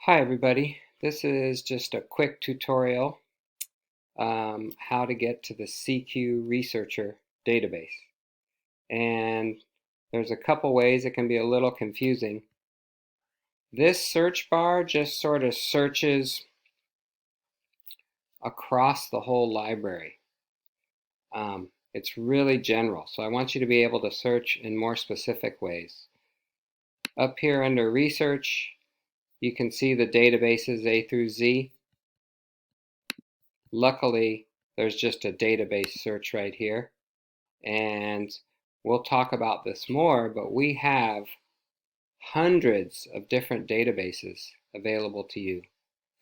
Hi everybody, this is just a quick tutorial how to get to the CQ Researcher database. And there's a couple ways it can be a little confusing. This search bar just sort of searches across the whole library. It's really general, so I want you to be able to search in more specific ways. Up here under Research, you can see the databases A through Z. Luckily, there's just a database search right here, and we'll talk about this more, but we have hundreds of different databases available to you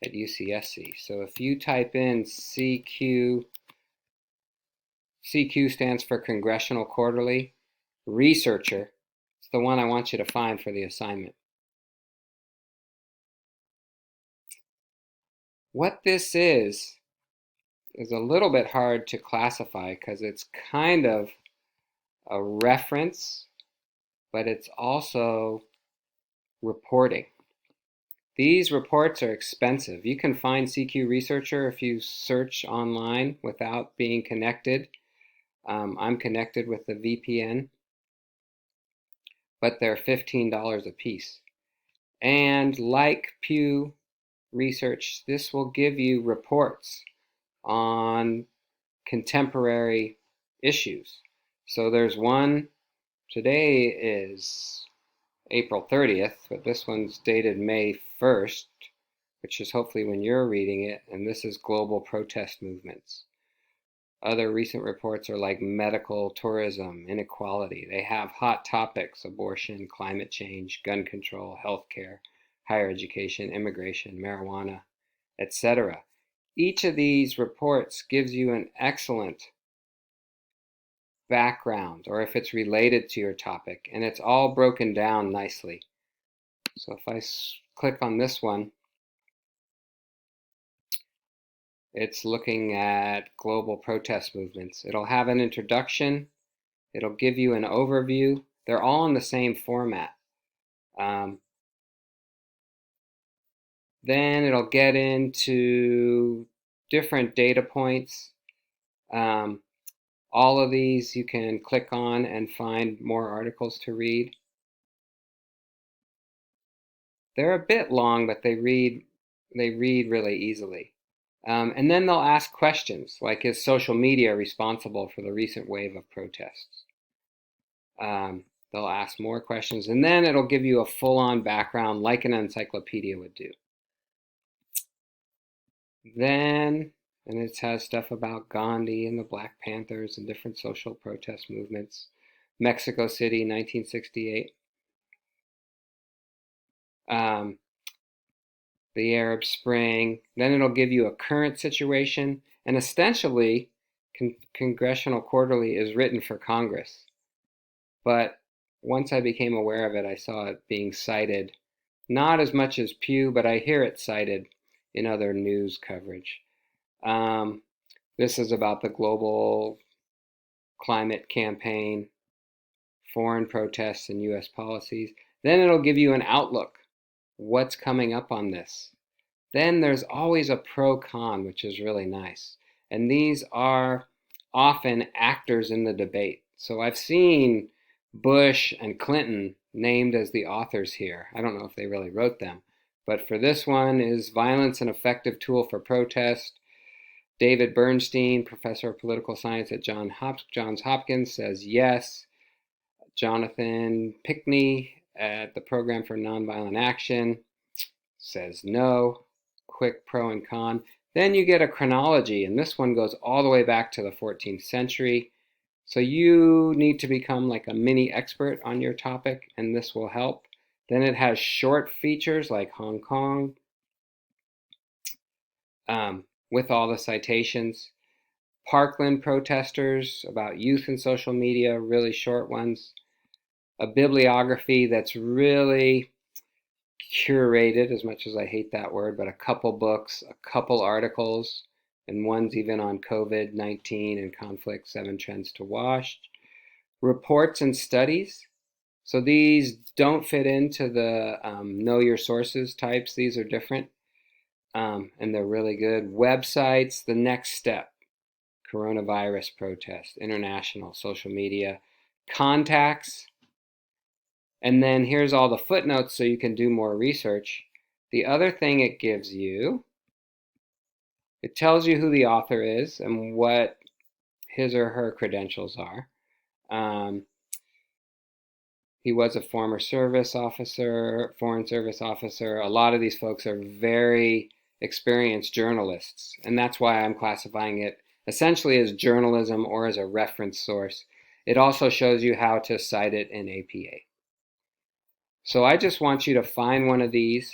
at UCSC. So if you type in CQ, CQ stands for Congressional Quarterly Researcher. It's the one I want you to find for the assignment. What this is a little bit hard to classify because it's kind of a reference, but it's also reporting. These reports are expensive. You can find CQ Researcher if you search online without being connected. I'm connected with the VPN, but they're $15 a piece. And like Pew Research, this will give you reports on contemporary issues. So there's one, today is April 30th, but this one's dated May 1st, which is hopefully when you're reading it, and this is global protest movements. Other recent reports are like medical tourism, inequality. They have hot topics: abortion, climate change, gun control, healthcare, higher education, immigration, marijuana, etc. Each of these reports gives you an excellent background, or if it's related to your topic, and it's all broken down nicely. So if I click on this one, it's looking at global protest movements. It'll have an introduction. It'll give you an overview. They're all in the same format. Then it'll get into different data points. All of these you can click on and find more articles to read. They're a bit long, but they read really easily. And then they'll ask questions like, is social media responsible for the recent wave of protests? They'll ask more questions, and then it'll give you a full-on background like an encyclopedia would do. Then, and it has stuff about Gandhi and the Black Panthers and different social protest movements. Mexico City, 1968. The Arab Spring. Then it'll give you a current situation, and essentially, Congressional Quarterly is written for Congress. But once I became aware of it, I saw it being cited, not as much as Pew, but I hear it cited in other news coverage. This is about the global climate campaign, foreign protests, and U.S. policies. Then it'll give you an outlook. What's coming up on this? Then there's always a pro-con, which is really nice. And these are often actors in the debate. So I've seen Bush and Clinton named as the authors here. I don't know if they really wrote them. But for this one, is violence an effective tool for protest? David Bernstein, professor of political science at Johns Hopkins, says yes. Jonathan Pickney at the Program for Nonviolent Action says no. Quick pro and con. Then you get a chronology, and this one goes all the way back to the 14th century. So you need to become like a mini expert on your topic, and this will help. Then it has short features like Hong Kong with all the citations. Parkland protesters about youth and social media, really short ones. A bibliography that's really curated, as much as I hate that word, but a couple books, a couple articles, and one's even on COVID-19 and conflict, 7 trends to watch. Reports and studies. So these don't fit into the know your sources types. These are different, and they're really good. Websites, the next step, coronavirus protest, international, social media, contacts, and then here's all the footnotes so you can do more research. The other thing it gives you, it tells you who the author is and what his or her credentials are. He was a former service officer, foreign service officer. A lot of these folks are very experienced journalists, and that's why I'm classifying it essentially as journalism or as a reference source. It also shows you how to cite it in APA. So I just want you to find one of these,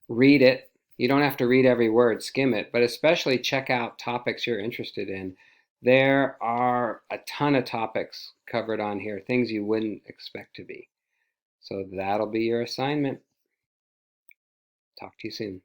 read it. You don't have to read every word, skim it, but especially check out topics you're interested in. There are a ton of topics covered on here, things you wouldn't expect to be. So that'll be your assignment. Talk to you soon.